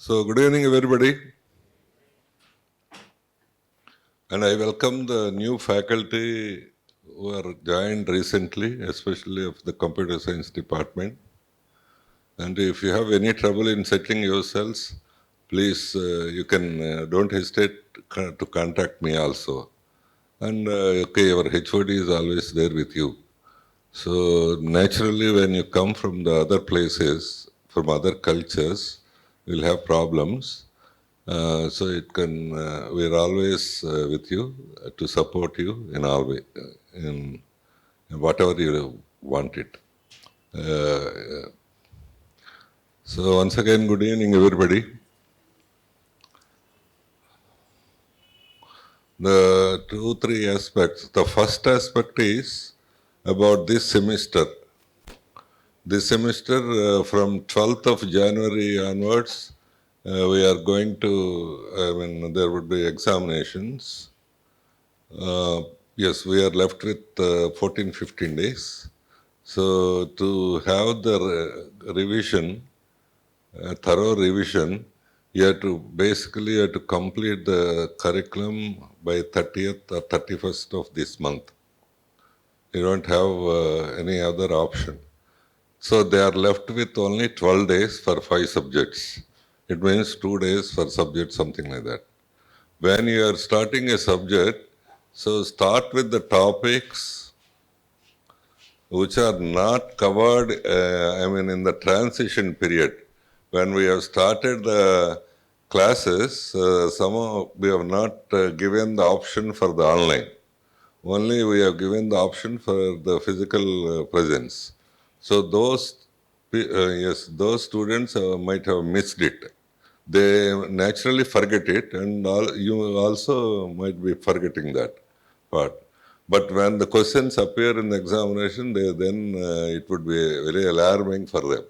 So, good evening, everybody. And I welcome the new faculty who are joined recently, especially of the computer science department. And if you have any trouble in settling yourselves, please, you can, don't hesitate to contact me also. And okay, our HOD is always there with you. So, naturally, when you come from the other places, from other cultures, you'll have problems. So it can. We're always with you to support you in all way, in whatever you want it. Uh, so once again, good evening, everybody. The 2-3 aspects. The first aspect is about this semester. This semester, from 12th of January onwards, we are going to. There would be examinations. Yes, we are left with 14, 15 days. So to have the revision, thorough revision, you have to complete the curriculum by 30th or 31st of this month. You don't have any other option. So they are left with only 12 days for 5 subjects. It means 2 days for subject, something like that. When you are starting a subject, so start with the topics which are not covered, in the transition period. When we have started the classes, somehow we have not given the option for the online. Only we have given the option for the physical presence. So those students might have missed it. They naturally forget it, and you also might be forgetting that part. But when the questions appear in the examination, then it would be very alarming for them.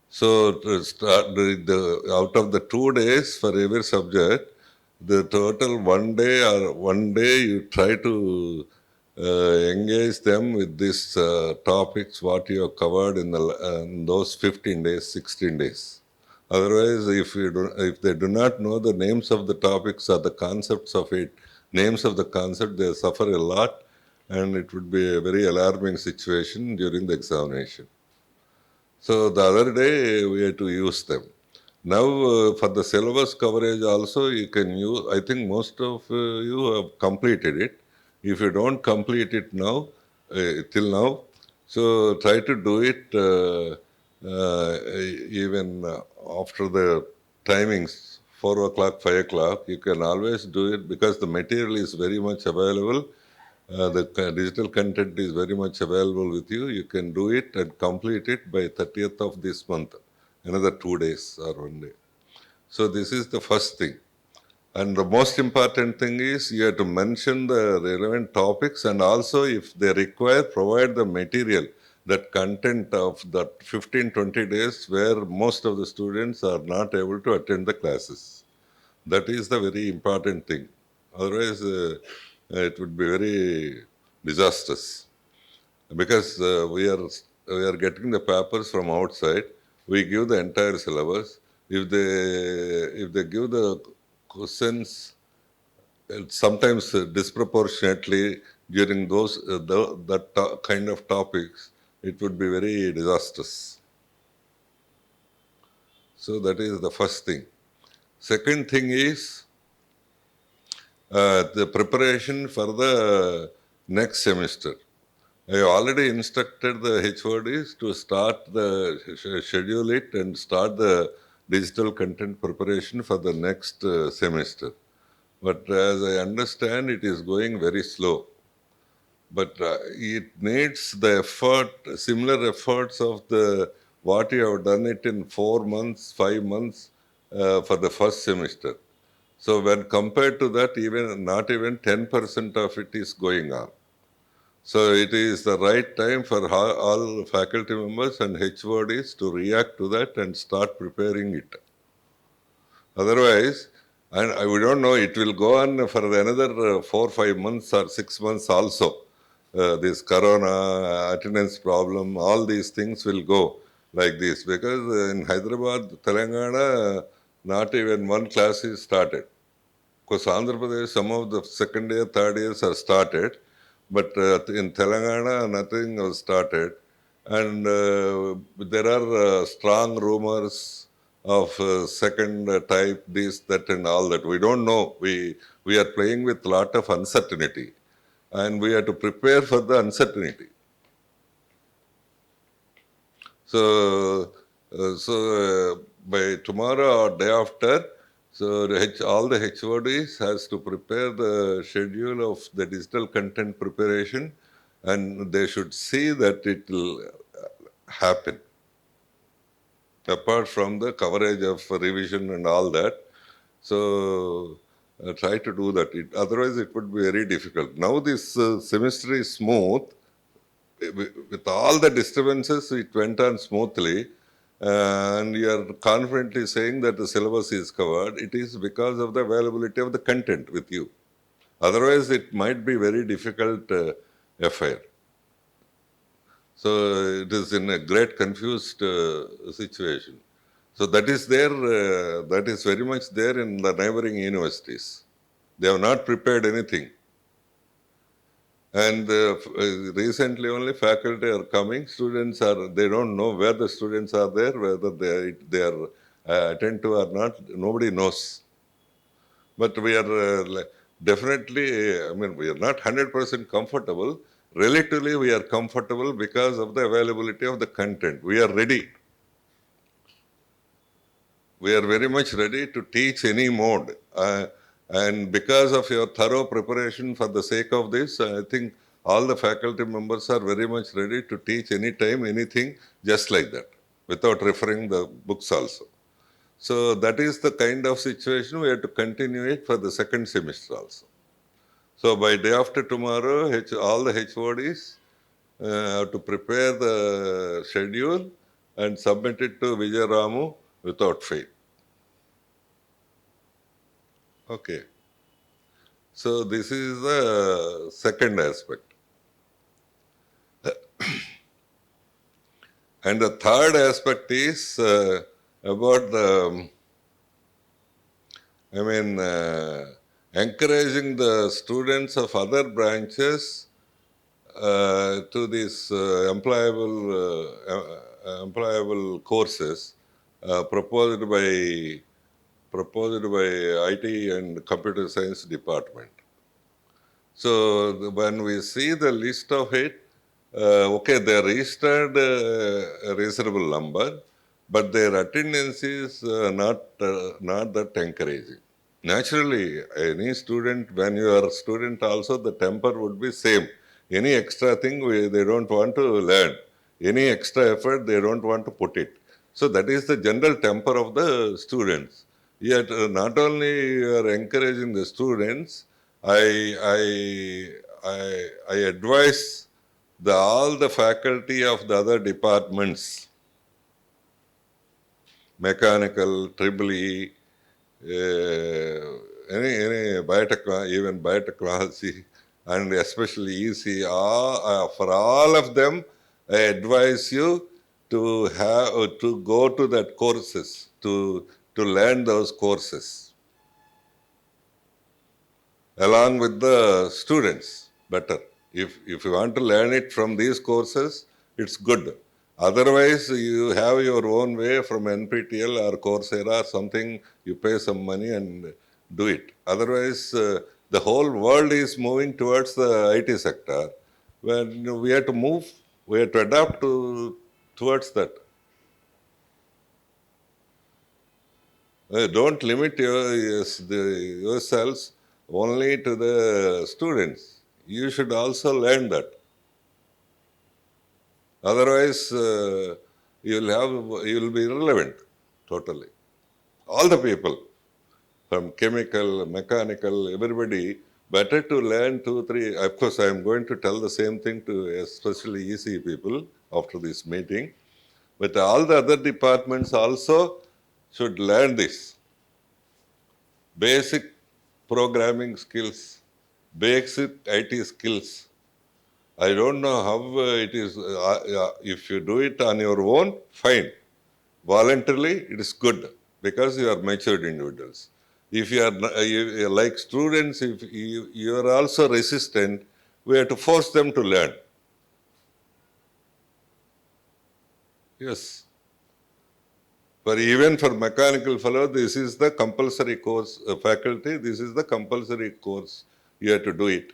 So to start out of the 2 days for every subject, the total one day you try to engage them with these topics what you have covered in those 15 days, 16 days. Otherwise, if they do not know the names of the topics or the concepts of it, names of the concept, they suffer a lot, and it would be a very alarming situation during the examination. So the other day we had to use them. Now for the syllabus coverage also you can use. I think most of you have completed it. If you don't complete it now, till now, so try to do it even after the timings, 4 o'clock, 5 o'clock. You can always do it because the material is very much available. The digital content is very much available with you. You can do it and complete it by 30th of this month, another 2 days or 1 day. So this is the first thing. And the most important thing is you have to mention the relevant topics, and also if they require, provide the material, that content of that 15, 20 days where most of the students are not able to attend the classes. That is the very important thing. Otherwise, it would be very disastrous because we are getting the papers from outside. We give the entire syllabus. If they give the questions sometimes disproportionately during that kind of topics, it would be very disastrous. So that is the first thing. Second thing is the preparation for the next semester. I already instructed the HODs to start schedule it and start the digital content preparation for the next semester. But as I understand, it is going very slow. But it needs the effort, similar efforts of what you have done it in 4 months, 5 months for the first semester. So when compared to that, not even 10% of it is going on. So it is the right time for all faculty members and HODs to react to that and start preparing it. Otherwise, and we don't know, it will go on for another 4, 5 months or 6 months also. This corona, attendance problem, all these things will go. like this, because in Hyderabad, Telangana, not even one class is started. Because Andhra Pradesh, some of the second year, third years are started, but in Telangana, nothing was started. And there are strong rumors of second type, this, that, and all that. We don't know. We are playing with a lot of uncertainty, and we have to prepare for the uncertainty. So by tomorrow or day after, so all the HODs has to prepare the schedule of the digital content preparation, and they should see that it will happen. Apart from the coverage of revision and all that, so try to do that. Otherwise, it would be very difficult. Now this semester is smooth. With all the disturbances, it went on smoothly, and you are confidently saying that the syllabus is covered. It is because of the availability of the content with you. Otherwise, it might be very difficult affair. So it is in a great confused situation. So that is there. That is very much there in the neighboring universities. They have not prepared anything. And recently only faculty are coming, students are, they don't know where the students are there, whether they are attentive or not, nobody knows. But we are definitely, I mean, we are not 100% comfortable. Relatively, we are comfortable because of the availability of the content. We are ready. We are very much ready to teach any mode. And because of your thorough preparation for the sake of this, I think all the faculty members are very much ready to teach anytime, anything, just like that, without referring the books also. So that is the kind of situation we have to continue it for the second semester also. So by day after tomorrow, all the HODs have to prepare the schedule and submit it to Vijay Ramu without fail. Okay. So this is the second aspect. And the third aspect is about the, encouraging the students of other branches to these employable courses proposed by IT and Computer Science Department. So when we see the list of it, okay, they registered a reasonable number, but their attendance is not that encouraging. Naturally, any student, when you are a student also, the temper would be same. Any extra thing they don't want to learn. Any extra effort they don't want to put it. So that is the general temper of the students. Yet not only you are encouraging the students, I advise all the faculty of the other departments, mechanical, triple E, any even biotechnology, and especially EC, for all of them, I advise you to go to that courses, to learn those courses along with the students better. If you want to learn it from these courses, it's good. Otherwise, you have your own way from NPTEL or Coursera or something, you pay some money and do it. Otherwise, the whole world is moving towards the IT sector. When we have to move, we have to adapt towards that. Don't limit yourselves only to the students. You should also learn that. Otherwise, you'll be irrelevant totally. All the people, from chemical, mechanical, everybody, better to learn 2, 3. Of course, I am going to tell the same thing to especially EC people after this meeting. But all the other departments also should learn this. Basic programming skills, basic IT skills. I don't know how it is. If you do it on your own, fine. Voluntarily, it is good because you are matured individuals. If you are like students, if you are also resistant, we have to force them to learn. Yes. Even for mechanical fellow, this is the compulsory course. Faculty, this is the compulsory course. You have to do it.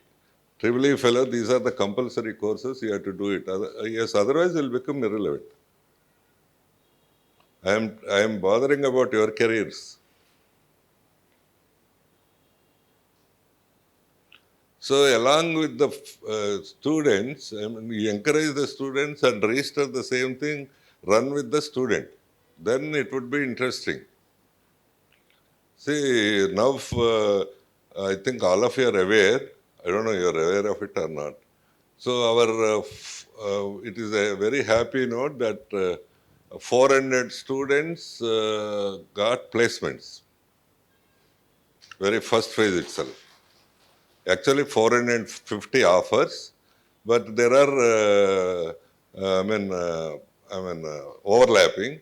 Triple E fellow, these are the compulsory courses. You have to do it. Yes, otherwise you'll become irrelevant. I am bothering about your careers. So along with the students, you encourage the students and register the same thing, run with the student. Then it would be interesting. See, now I think all of you are aware. I don't know you're aware of it or not. So it is a very happy note that 400 students got placements. Very first phase itself. Actually, 450 offers, but there are, overlapping.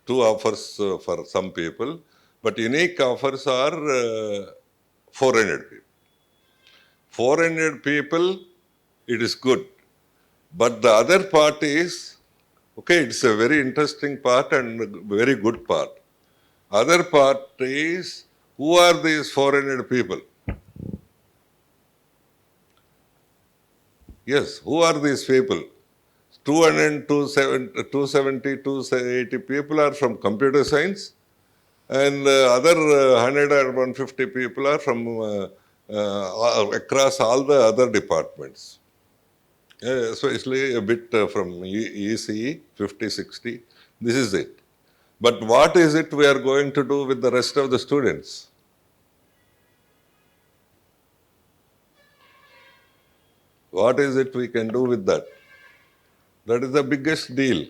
Two offers for some people, but unique offers are 400 people. 400 people, it is good. But the other part is, okay, it's a very interesting part and very good part. Other part is, who are these 400 people? Yes, who are these people? 200, 270, 280 people are from computer science, and other 100 or 150 people are from across all the other departments. Especially a bit from ECE, 50, 60. This is it. But what is it we are going to do with the rest of the students? What is it we can do with that? That is the biggest deal.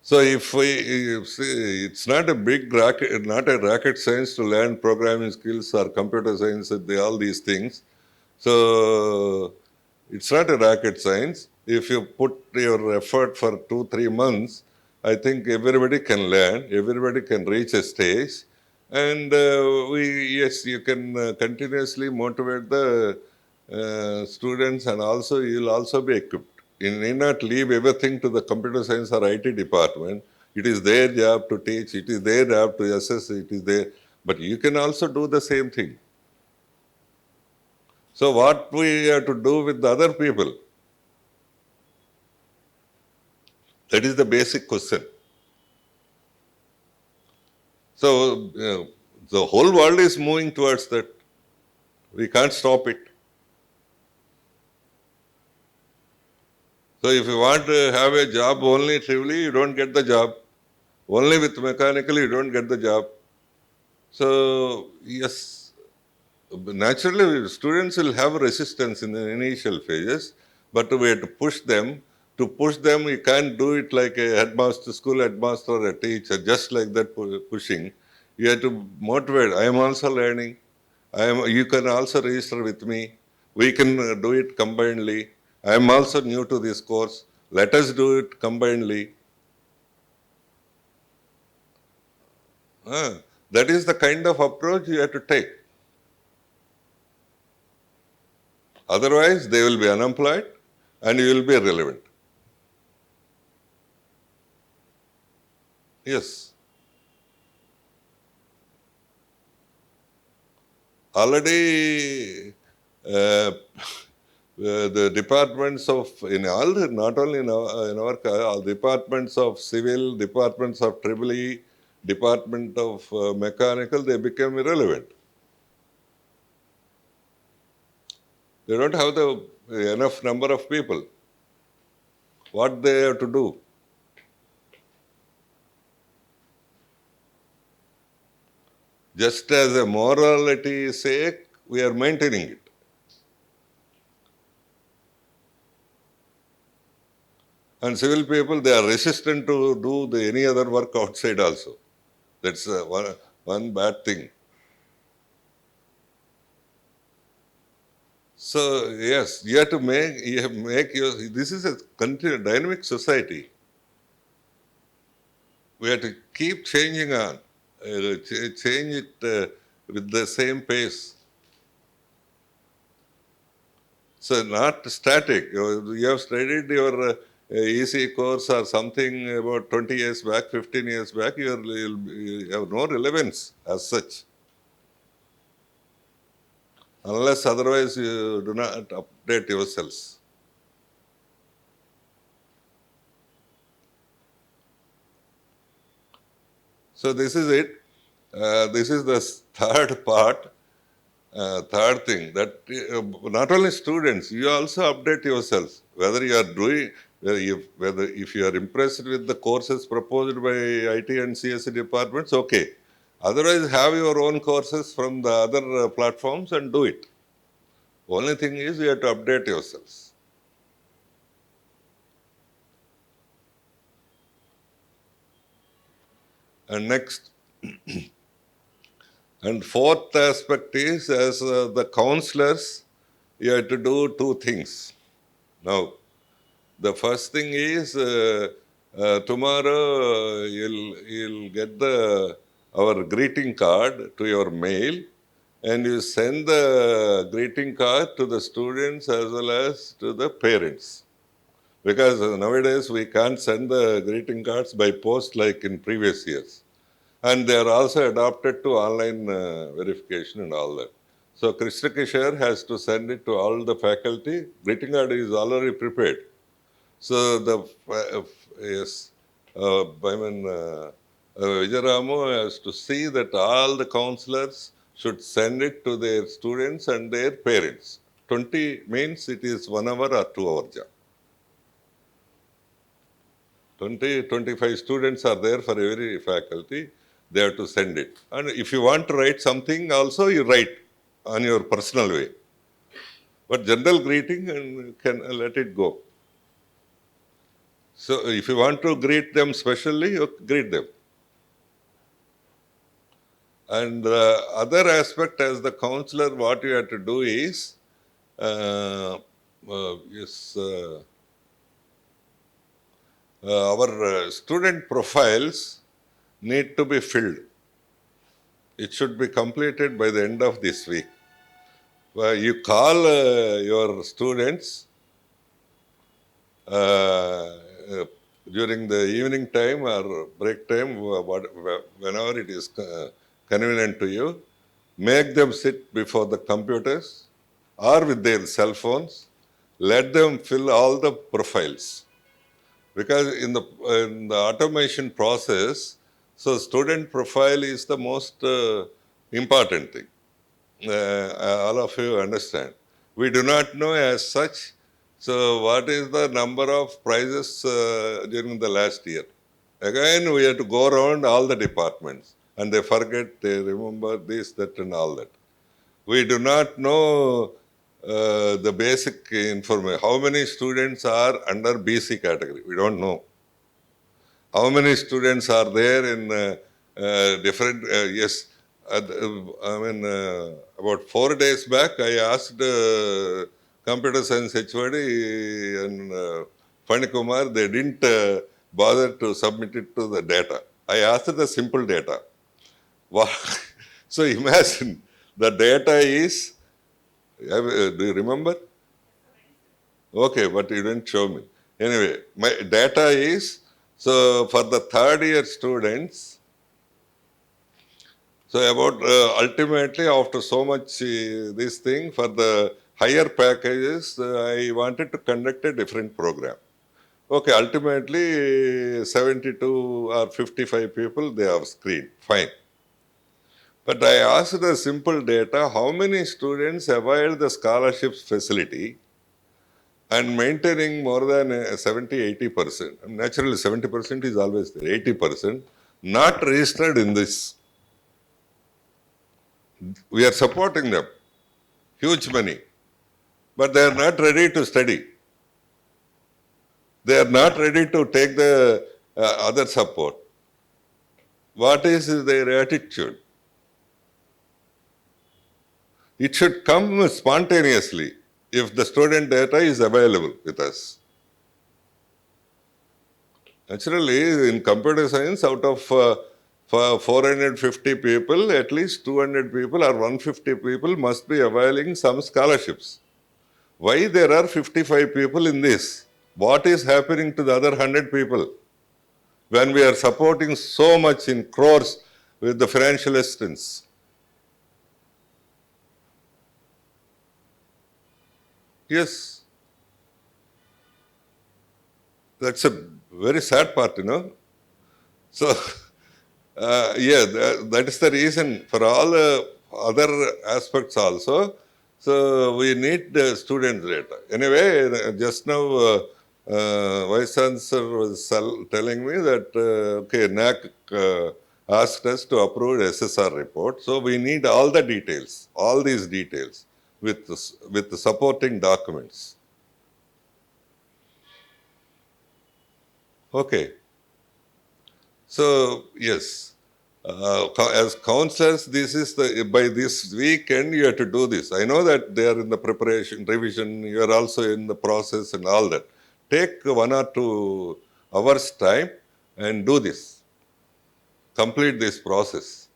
So if we see, it's not a big racket, not a rocket science to learn programming skills or computer science, all these things. So it's not a rocket science. If you put your effort for 2-3 months, I think everybody can learn, everybody can reach a stage, and yes, you can continuously motivate the students, and also you'll also be equipped. You need not leave everything to the computer science or IT department. It is their job to teach, it is their job to assess, it is their, but you can also do the same thing. So what we have to do with the other people? That is the basic question. So the whole world is moving towards that. We can't stop it. So if you want to have a job only trivially, you don't get the job. Only with mechanical, you don't get the job. So yes, naturally students will have resistance in the initial phases, but we have to push them. To push them, you can't do it like a headmaster, school headmaster or a teacher, just like that pushing. You have to motivate. I am also learning. You can also register with me. We can do it combinedly. I am also new to this course. Let us do it combinedly. That is the kind of approach you have to take. Otherwise, they will be unemployed and you will be irrelevant. Yes. Already, the departments of, in all, not only all departments of civil, departments of Triple E, department of mechanical, they become irrelevant. They don't have the enough number of people. What they have to do? Just as a morality sake, we are maintaining it. And civil people, they are resistant to do any other work outside also. That's one bad thing. So yes, you have to make your. This is a dynamic society. We have to keep changing on, change it with the same pace. So not static. You have studied your EC course or something about 20 years back, 15 years back. You have no relevance as such, unless otherwise you do not update yourselves. So this is it. This is the third part. Third thing, that not only students, you also update yourselves. Whether you are doing, whether if you are impressed with the courses proposed by IT and CSE departments, okay. Otherwise, have your own courses from the other platforms and do it. Only thing is you have to update yourselves. And next, and fourth aspect is, as the counselors, you have to do two things. Now, the first thing is tomorrow you'll get our greeting card to your mail, and you send the greeting card to the students as well as to the parents. Because nowadays we can't send the greeting cards by post like in previous years. And they are also adapted to online verification and all that. So Krishna Kishore has to send it to all the faculty. Greeting card is already prepared. So yes, Vijayaramu has to see that all the counselors should send it to their students and their parents. 20 means it is 1 hour or 2 hour job. 20, 25 students are there for every faculty. They have to send it. And if you want to write something also, you write on your personal way. But general greeting, and can let it go. So if you want to greet them specially, you greet them. And the other aspect as the counselor, what you have to do is, yes, our student profiles need to be filled. It should be completed by the end of this week. You call your students during the evening time or break time, whenever it is convenient to you, make them sit before the computers or with their cell phones. Let them fill all the profiles. Because in the automation process, so student profile is the most important thing. All of you understand. We do not know as such. So what is the number of prizes during the last year? Again, we have to go around all the departments, and they forget, they remember this, that, and all that. We do not know the basic information. How many students are under BC category? We don't know. How many students are there in different, yes, about 4 days back, I asked computer science HOD and Fani Kumar, they didn't bother to submit it to the data. I asked the simple data. So imagine, the data is, do you remember? Okay, but you didn't show me. Anyway, my data is, so for the third year students, so about ultimately after so much this thing, for the higher packages, I wanted to conduct a different program. Okay, ultimately 72 or 55 people, they have screened, fine. But I asked the simple data, how many students availed the scholarships facility and maintaining more than 70-80%. Naturally, 70% is always there, 80% not registered in this. We are supporting them, huge money, but they are not ready to study. They are not ready to take the other support. What is their attitude? It should come spontaneously. if the student data is available with us. Naturally, in computer science, out of for 450 people, at least 200 people or 150 people must be availing some scholarships. Why there are 55 people in this? What is happening to the other 100 people? When we are supporting so much in crores with the financial assistance. Yes, that's a very sad part, So, yeah, that is the reason for all other aspects also. So, we need the student data. Anyway, just now, Vice Chancellor was telling me that, okay, NAC asked us to approve SSR report. So, we need all the details, all these details with the supporting documents. Okay. So, yes, as counselors, this is by this weekend you have to do this. I know that they are in the preparation, revision, you are also in the process and all that. Take 1 or 2 hours time and do this. Complete this process.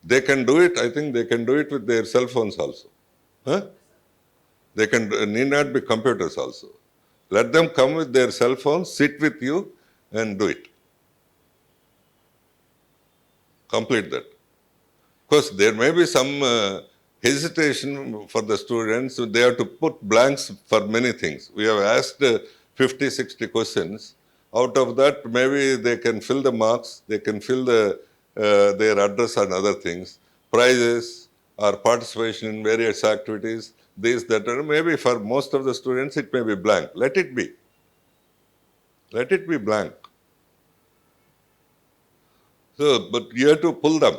They can do it, I think they can do it with their cell phones also. Huh? They need not be computers also. Let them come with their cell phones, sit with you and do it. Complete that. Of course, there may be some hesitation for the students. They have to put blanks for many things. We have asked 50, 60 questions. Out of that, maybe they can fill the marks, they can fill their address and other things, prizes or participation in various activities, this, that, and maybe for most of the students it may be blank. Let it be. Let it be blank. So, but you have to pull them.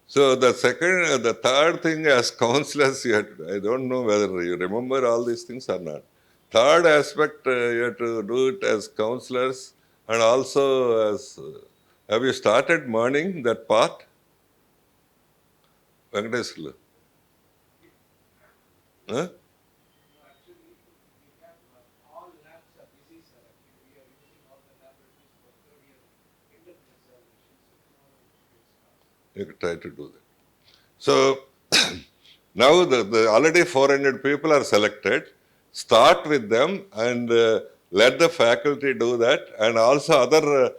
So the third thing as counselors, I don't know whether you remember all these things or not. Third aspect, you have to do it as counselors and also as, have you started morning that part? Venkateslu? Huh? You could try to do that. So now the already 400 people are selected. Start with them and let the faculty do that, and also other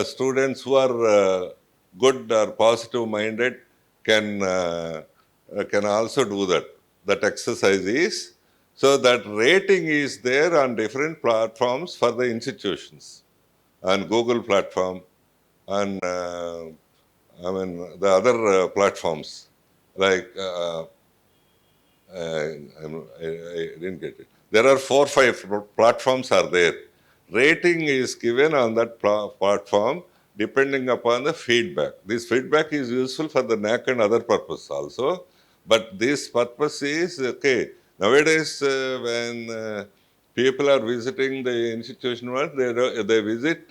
students who are good or positive minded can also do that. That exercise is so that rating is there on different platforms for the institutions, on Google platform, and the other platforms like. I didn't get it. There are 4-5 platforms are there. Rating is given on that platform depending upon the feedback. This feedback is useful for the NAC and other purpose also. But this purpose is, okay, nowadays when people are visiting the institution, they visit,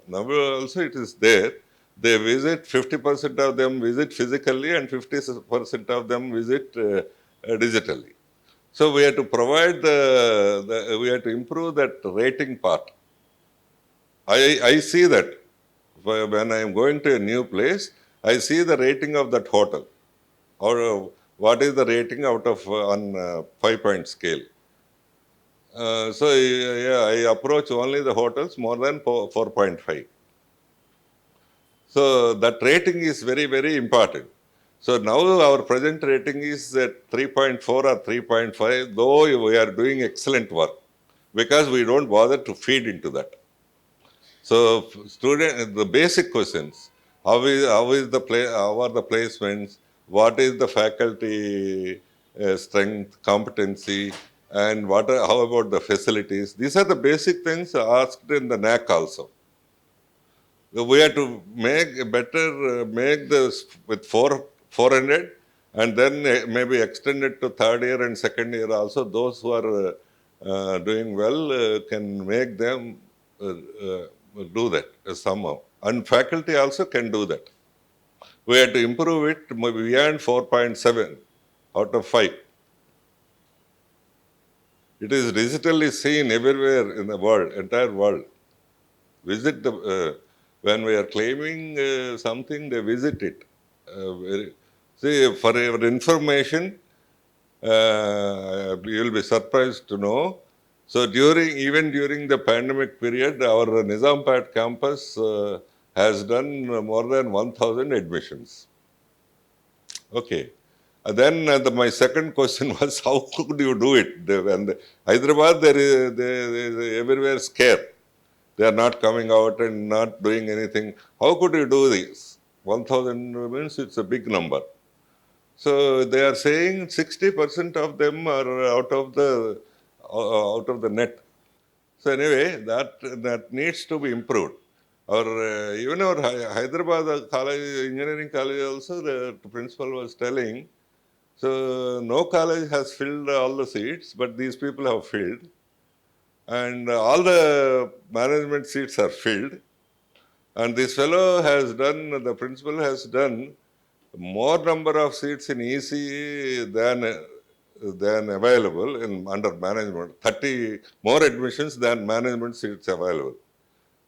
now also it is there, they visit, 50% of them visit physically and 50% of them visit digitally. So we have to provide we have to improve that rating part. I see that when I am going to a new place, I see the rating of that hotel, or what is the rating out of on 5-point scale. So yeah, I approach only the hotels more than 4.5. So that rating is very, very important. So now our present rating is at 3.4 or 3.5, though we are doing excellent work because we don't bother to feed into that. So the basic questions, how are the placements, what is the faculty strength, competency, and how about the facilities? These are the basic things asked in the NAC also. We have to make this with 400 and then maybe extend it to third year and second year also. Those who are doing well can make them do that somehow. And faculty also can do that. We have to improve it beyond 4.7 out of 5. It is digitally seen everywhere in the world, entire world. Visit the, when we are claiming something, they visit it. See, for your information, you will be surprised to know. So even during the pandemic period, our Nizampet campus has done more than 1,000 admissions. Okay. My second question was, how could you do it? When Hyderabad, they everywhere scared. They are not coming out and not doing anything. How could you do this? 1,000 means it's a big number. So they are saying 60% of them are out of the net. So anyway, that needs to be improved. Even our Hyderabad college, engineering college also, the principal was telling, so no college has filled all the seats, but these people have filled. And all the management seats are filled. And this fellow has done, the principal has done more number of seats in EC than available under management. 30 more admissions than management seats available.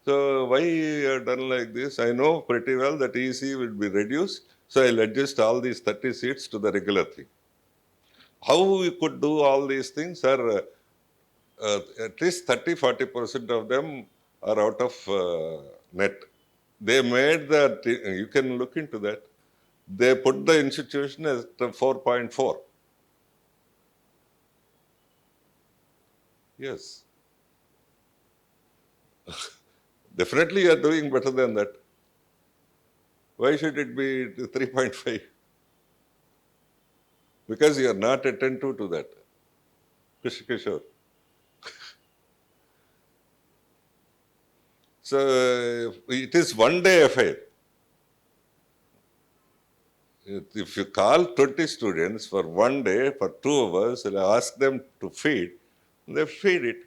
So why done like this? I know pretty well that EC will be reduced. So I'll adjust all these 30 seats to the regular thing. How we could do all these things are at least 30-40% of them are out of net. They made that, you can look into that. They put the institution as 4.4. Yes. Definitely you are doing better than that. Why should it be 3.5? Because you are not attentive to that. Kishore. So it is one day affair. If you call 20 students for one day, for 2 hours, and ask them to feed, they feed it.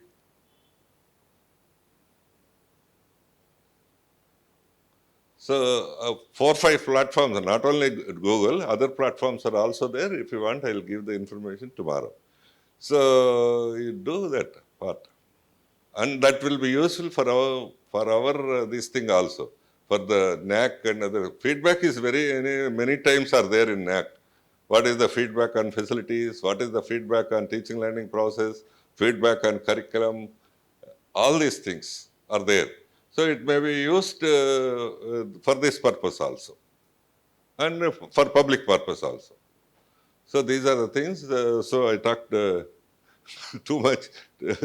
So 4 or 5 platforms, not only Google, other platforms are also there. If you want, I'll give the information tomorrow. So you do that part. And that will be useful for our this thing also. For the NAC and other feedback is many times are there in NAC. What is the feedback on facilities? What is the feedback on teaching learning process? Feedback on curriculum? All these things are there. So it may be used for this purpose also, and for public purpose also. So these are the things. So I talked too much,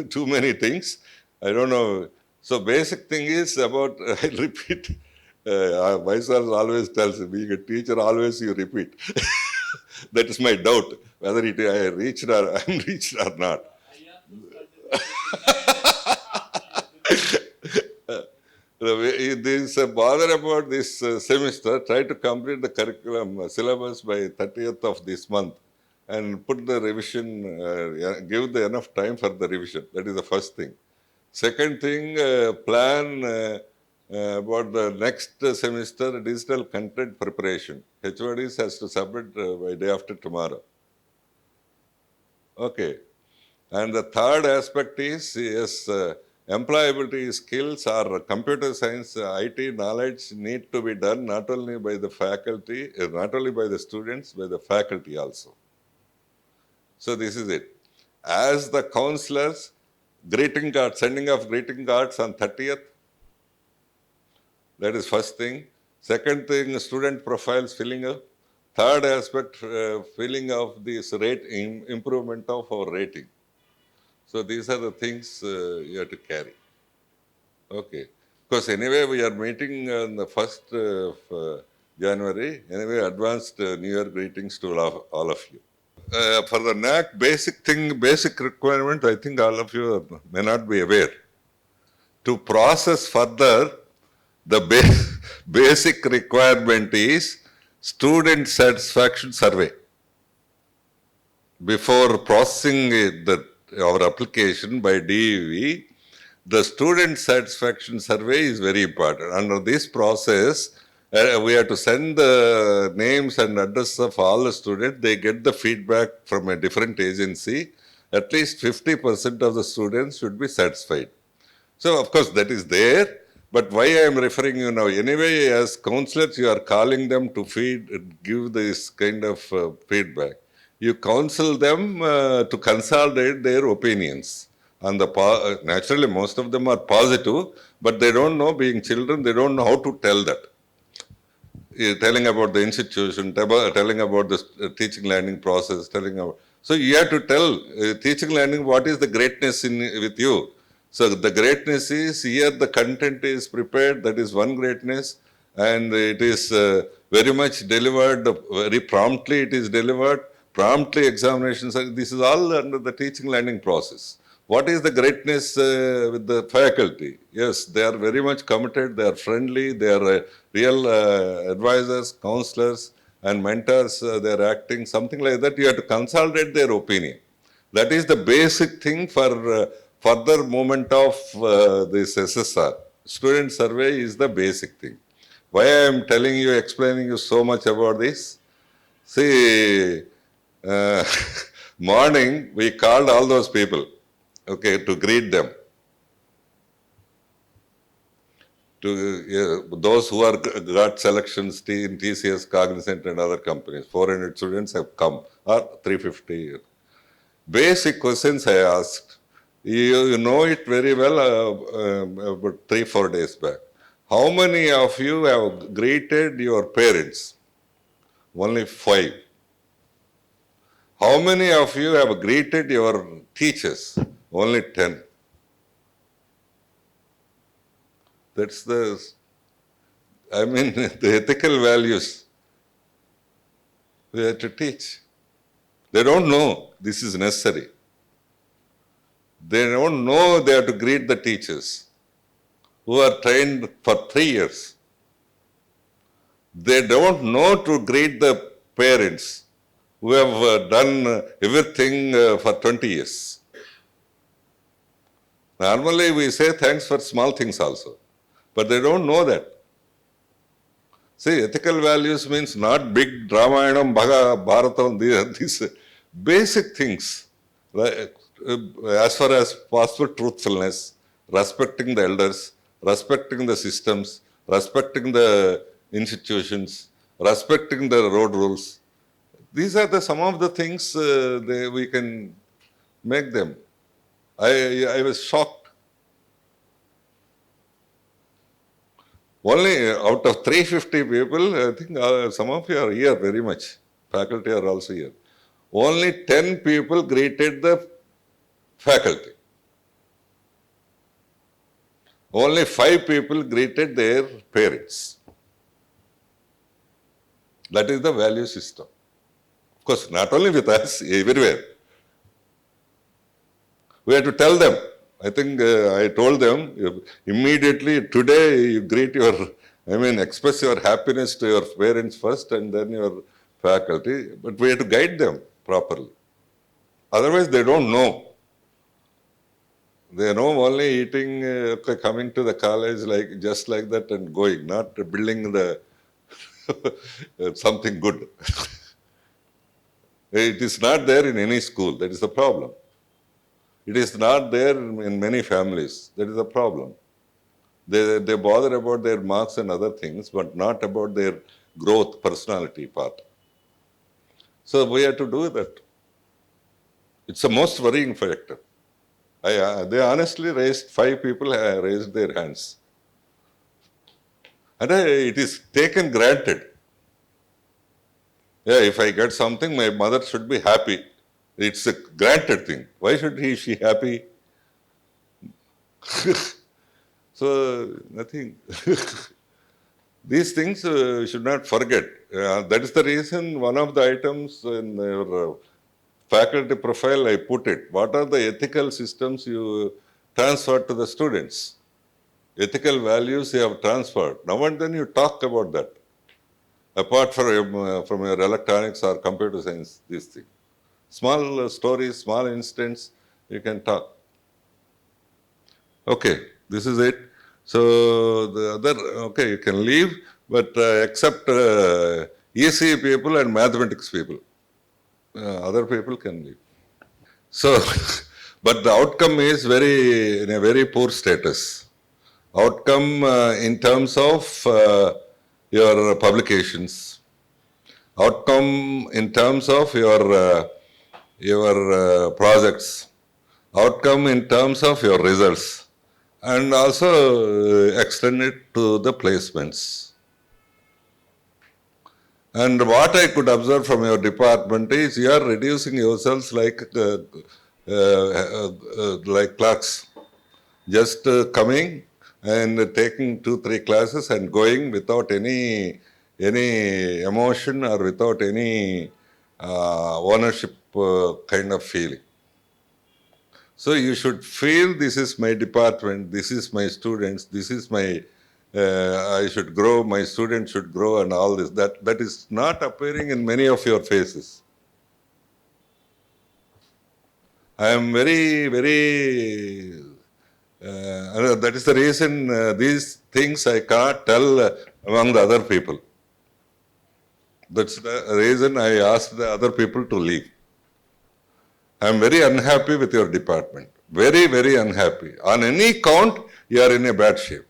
too many things. I don't know. So basic thing is about, I repeat, my son always tells me, being a teacher, always you repeat. That is my doubt, whether I reached or I'm reached or not. There is a bother about this semester. Try to complete the curriculum syllabus by 30th of this month and put the revision, give the enough time for the revision. That is the first thing. Second thing, plan about the next semester digital content preparation. HODs has to submit by day after tomorrow. Okay. And the third aspect is, yes, employability skills or computer science, IT knowledge need to be done not only by the faculty, not only by the students, by the faculty also. So this is it. As the counselors, greeting cards, sending of greeting cards on 30th, that is first thing. Second thing, student profiles filling up. Third aspect, filling of this improvement of our rating. So these are the things you have to carry. Okay. Because anyway, we are meeting on the 1st of January. Anyway, advanced New Year greetings to all of you. For the NAC, basic requirement, I think all of you may not be aware. To process further, the basic requirement is student satisfaction survey. Before processing our application by DEV, the student satisfaction survey is very important. Under this process, we have to send the names and address of all the students. They get the feedback from a different agency. at least 50% of the students should be satisfied. So, of course, that is there. But why I am referring you now? Anyway, as counselors, you are calling them to give this kind of feedback. You counsel them to consolidate their opinions. And naturally, most of them are positive, but they don't know, being children, they don't know how to tell that. Telling about the institution, telling about the teaching learning process, telling about. So you have to tell teaching learning what is the greatness with you. So the greatness is here, the content is prepared, that is one greatness, and it is very much delivered, very promptly it is delivered, promptly examinations. This is all under the teaching learning process. What is the greatness with the faculty? Yes, they are very much committed, they are friendly, they are real advisors, counselors, and mentors. They are acting something like that. You have to consolidate their opinion. That is the basic thing for further movement of this SSR. Student survey is the basic thing. Why I am telling you, explaining you so much about this? See, uh, morning we called all those people, okay, to greet them. To those who are got selections in TCS, Cognizant, and other companies, 400 students have come, or 350. Basic questions I asked. You know it very well about 3-4 days back. How many of you have greeted your parents? Only 5. How many of you have greeted your teachers? Only 10. That's the ethical values we have to teach. They don't know this is necessary. They don't know they have to greet the teachers who are trained for 3 years. They don't know to greet the parents who have done everything for 20 years. Normally we say thanks for small things also, but they don't know that. See, ethical values means not big Ramayanam, Bharatam, these basic things. As far as possible, truthfulness, respecting the elders, respecting the systems, respecting the institutions, respecting the road rules. These are some of the things we can make them. I was shocked. Only out of 350 people, I think some of you are here very much. Faculty are also here. Only 10 people greeted the faculty. Only 5 people greeted their parents. That is the value system. Of course, not only with us, everywhere. We have to tell them. I think I told them immediately today you greet express your happiness to your parents first and then your faculty. But we have to guide them properly. Otherwise, they don't know. They know only eating, coming to the college just like that and going, not building the something good. It is not there in any school. That is the problem. It is not there in many families. That is the problem. They bother about their marks and other things, but not about their growth, personality part. So we have to do that. It's the most worrying factor. They honestly raised 5 people raised their hands. And it is taken granted. Yeah, if I get something, my mother should be happy. It's a granted thing. Why should she happy? So, nothing. These things should not forget. That is the reason one of the items in your faculty profile I put it. What are the ethical systems you transfer to the students? Ethical values you have transferred. Now and then you talk about that. Apart from your electronics or computer science, these things. Small stories, small incidents, you can talk. Okay, this is it. So the other, okay, you can leave, but except ECE people and mathematics people. Other people can leave. So, but the outcome is in a very poor status. Outcome in terms of your publications, outcome in terms of your projects, outcome in terms of your results, and also extend it to the placements. And what I could observe from your department is you are reducing yourselves like clerks, just coming and taking 2-3 classes and going without any emotion or without any ownership kind of feeling. So you should feel this is my department, this is my students, this is my I should grow, my students should grow, and all this. That is not appearing in many of your faces. I am very. That is the reason these things I cannot tell among the other people. That's the reason I asked the other people to leave. I am very unhappy with your department. Very unhappy. On any count, you are in a bad shape.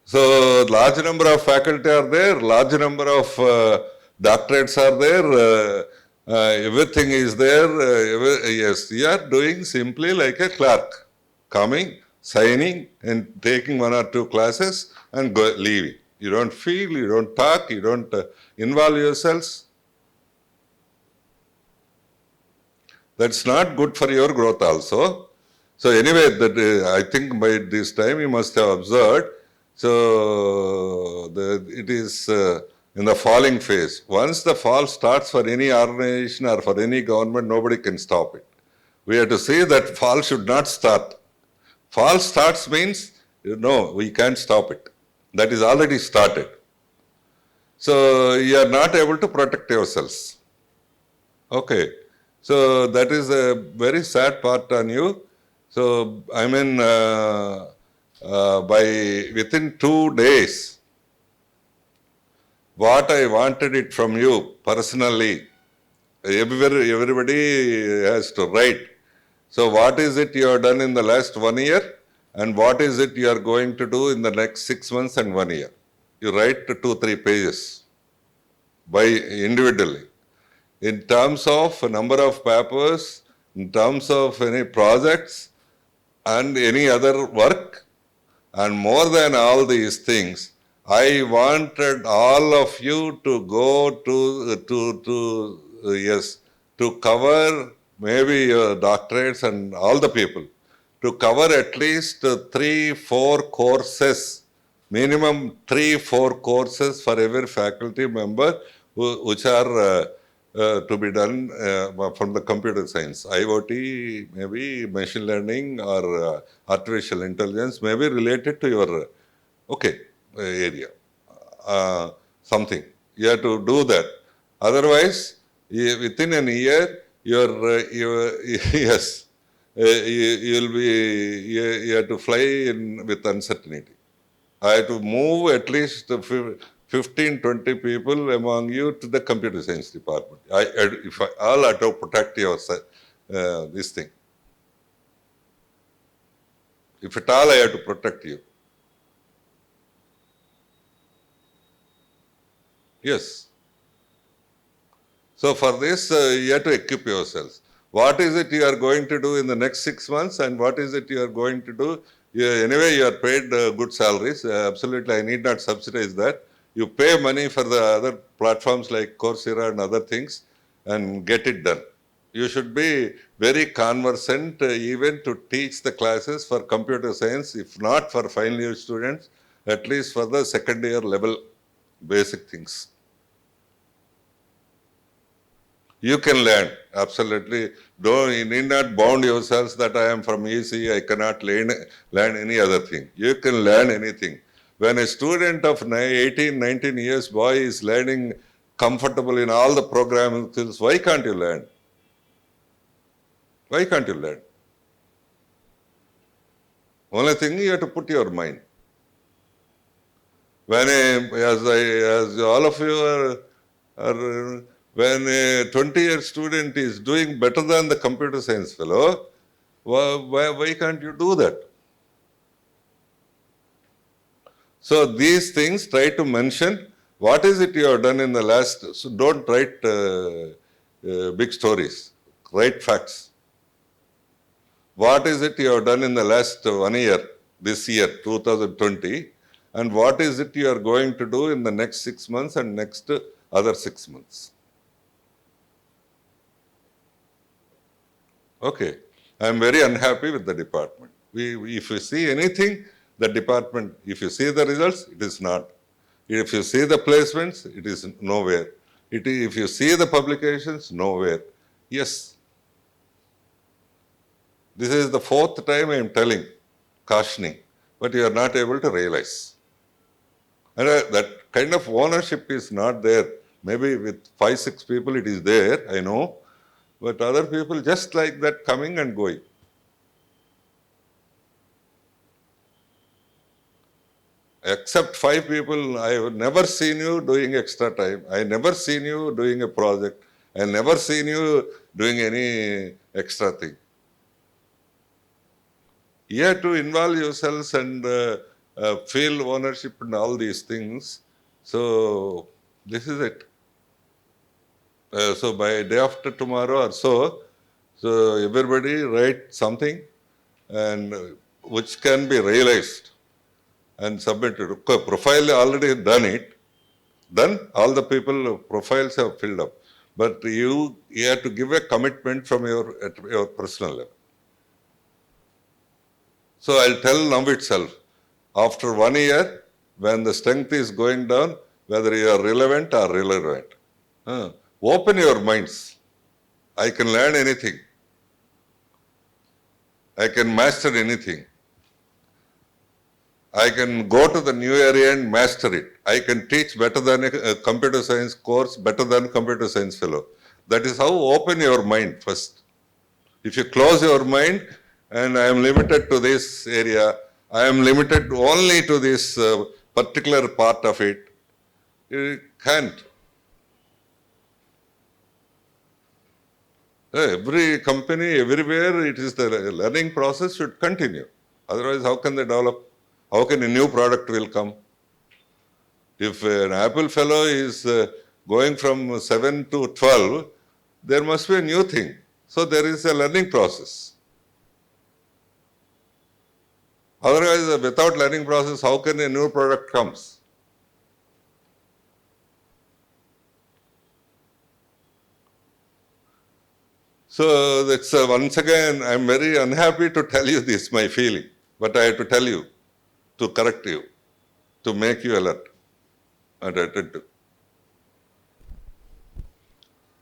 So, large number of faculty are there, large number of doctorates are there, everything is there. Yes, you are doing simply like a clerk, coming, signing, and taking 1 or 2 classes and leaving. You don't feel, you don't talk, you don't involve yourselves. That's not good for your growth also. So anyway, I think by this time you must have observed. So it is in the falling phase. Once the fall starts for any organization or for any government, nobody can stop it. We have to say that fall should not start. Fall starts means, no, we can't stop it. That is already started. So you are not able to protect yourselves. Okay. So that is a very sad part on you. So I mean, within 2 days, what I wanted it from you personally, everybody has to write. So what is it you have done in the last 1 year, and what is it you are going to do in the next 6 months and 1 year? You write 2-3 pages by individually. In terms of number of papers, in terms of any projects and any other work, and more than all these things, I wanted all of you to go to cover maybe your doctorates and all the people, to cover at least 3-4 courses, minimum 3-4 courses for every faculty member, which are to be done from the computer science, IoT, maybe machine learning or artificial intelligence, maybe related to your area. Something. You have to do that. Otherwise, within a year, yes, you have to fly with uncertainty. I have to move at least 15-20 people among you to the computer science department. All have to protect yourself, this thing. If at all I have to protect you. Yes. So for this, you have to equip yourselves. What is it you are going to do in the next 6 months, and what is it you are going to do? Anyway, you are paid good salaries. Absolutely, I need not subsidize that. You pay money for the other platforms like Coursera and other things and get it done. You should be very conversant even to teach the classes for computer science, if not for final year students, at least for the second year level basic things. You can learn, absolutely. You need not bound yourselves that I am from EC, I cannot learn any other thing. You can learn anything. When a student of 18, 19 years boy is learning comfortable in all the programming skills, why can't you learn? Why can't you learn? Only thing you have to put your mind. When as all of you are when a 20-year student is doing better than the computer science fellow, why can't you do that? So these things try to mention what is it you have done in the last. So don't write big stories. Write facts. What is it you have done in the last 1 year, this year, 2020, and what is it you are going to do in the next 6 months and next other 6 months? Okay. I am very unhappy with the department. If you see anything, the department, if you see the results, it is not. If you see the placements, it is nowhere. If you see the publications, nowhere. Yes. This is the 4th time I am telling, cautioning, but you are not able to realize. And that kind of ownership is not there. Maybe with 5, 6 people it is there, I know, but other people just like that coming and going. Except 5 people, I have never seen you doing extra time. I never seen you doing a project. I never seen you doing any extra thing. You have to involve yourselves and feel ownership and all these things. So this is it. So by day after tomorrow or so everybody write something and which can be realized and submitted. Profile already done it. Then all the people profiles have filled up. But you have to give a commitment from at your personal level. So I'll tell now itself, after 1 year, when the strength is going down, whether you are relevant or irrelevant, open your minds. I can learn anything. I can master anything. I can go to the new area and master it. I can teach better than a computer science course, better than computer science fellow. That is how open your mind first. If you close your mind and I am limited to this area, I am limited only to this particular part of it, you can't. Every company, everywhere, it is the learning process should continue. Otherwise, how can they develop? How can a new product will come? If an Apple fellow is going from 7 to 12, there must be a new thing. So there is a learning process. Otherwise, without learning process, how can a new product comes? So that's once again, I'm very unhappy to tell you this, my feeling. But I have to tell you, to correct you, to make you alert.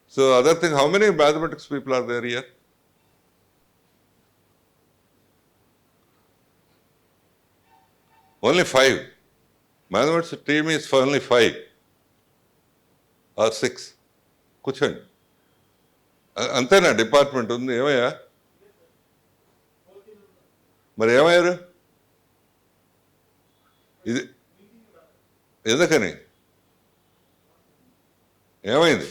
So other thing, how many mathematics people are there here? Only 5. Mathematics team is for only 5 or 6. Kuchan. అంతేనా department ఉంది ఏమయ్యా మరి ఏమయ్యారు ఇది ఎందుకని ఏమైంది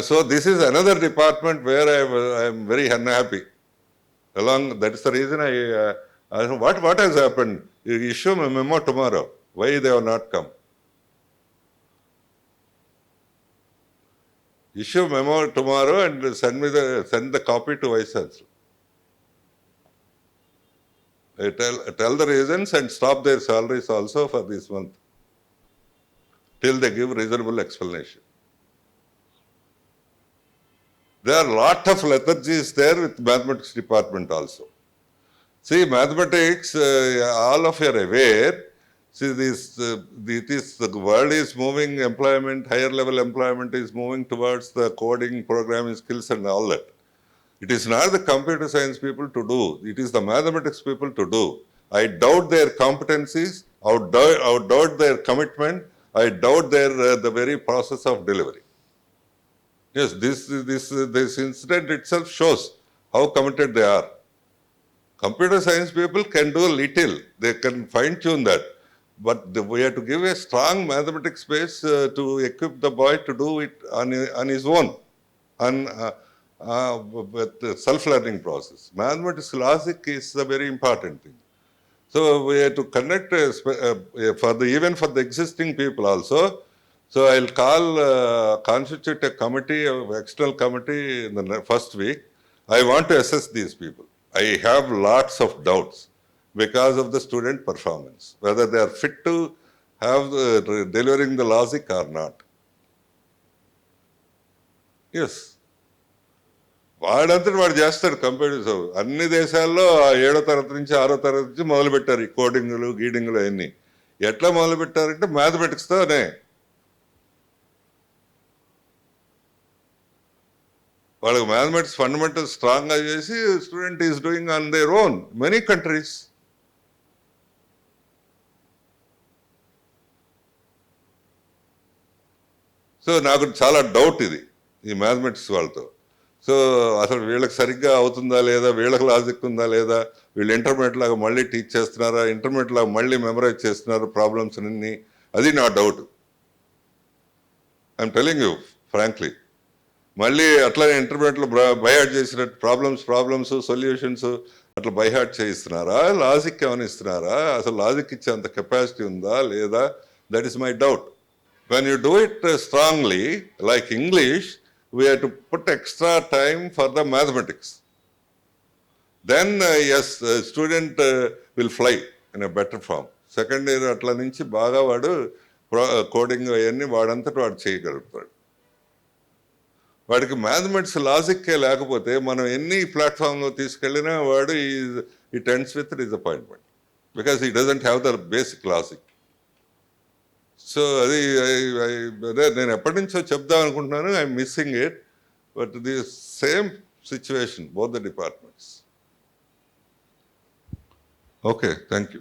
so this is another department where I'm very unhappy along that is the reason what has happened, you issue a memo tomorrow, why they have not come. Issue memo tomorrow and send the copy to Vice Chancellor. Tell the reasons and stop their salaries also for this month till they give reasonable explanation. There are lot of lethargies there with mathematics department also. See, mathematics, all of you are aware. See, the world is moving, employment, higher level employment is moving towards the coding, programming skills and all that. It is not the computer science people to do. It is the mathematics people to do. I doubt their competencies, I doubt their commitment, I doubt the very process of delivery. Yes, this incident itself shows how committed they are. Computer science people can do a little. They can fine-tune that. But we have to give a strong mathematics base to equip the boy to do it on his own, with the self-learning process. Mathematics logic is a very important thing. So we have to connect even for the existing people also. So I'll constitute a committee, external committee in the first week. I want to assess these people. I have lots of doubts because of the student performance, whether they are fit to have delivering the logic or not. Yes. వాడంతటి వాడు చేస్తాడు computer చదువు. అన్ని దేశాల్లో 7వ తరగతి నుంచి 6వ తరగతి నుంచి మొదలుపెట్టారు ఈ కోడింగ్లు గీడింగ్లు అవన్నీ. ఎట్లా మొదలుపెట్టారంటే మ్యాథమెటిక్స్తోనే. వాళ్ళకి మ్యాథమెటిక్స్ ఫండమెంటల్ స్ట్రాంగ్గా చేసి student is doing on their own many countries. So నాకు చాలా డౌట్ ఇది ఈ మ్యాథమెటిక్స్ వాళ్ళతో. సో అసలు వీళ్ళకి సరిగ్గా అవుతుందా లేదా, వీళ్ళకి లాజిక్ ఉందా లేదా, వీళ్ళు ఇంటర్మీడియట్ లాగా మళ్ళీ టీచ్ చేస్తున్నారా, ఇంటర్మీడియట్ లాగా మళ్ళీ మెమరైజ్ చేస్తున్నారు ప్రాబ్లమ్స్ అన్ని, అది నా doubt. I'm telling you frankly. మళ్ళీ అట్లానే ఇంటర్మీడియట్లో బైహార్ట్ చేసినట్టు ప్రాబ్లమ్స్ సొల్యూషన్స్ అట్లా బైహార్ట్ చేయిస్తున్నారా, లాజిక్ ఏమైనా ఇస్తున్నారా, అసలు లాజిక్ ఇచ్చేంత కెపాసిటీ ఉందా లేదా, that is my doubt. When you do it strongly, like English, we have to put extra time for the mathematics. Then, yes, student will fly in a better form. Second year అట్లా నుంచి బాగా వాడు coding అవన్నీ వాడంతటి వాడు చేయగలుగుతాడు. వాడికి mathematics లాజిక్కే లేకపోతే మనం ఎన్ని ప్లాట్ఫామ్లో తీసుకెళ్ళినా వాడు ఈ tense with disappointment because he doesn't have the basic logic. So అది అదే నేను ఎప్పటి నుంచో చెప్దాం అనుకుంటున్నాను. I'm missing it. But the same situation both the departments. Okay, thank you.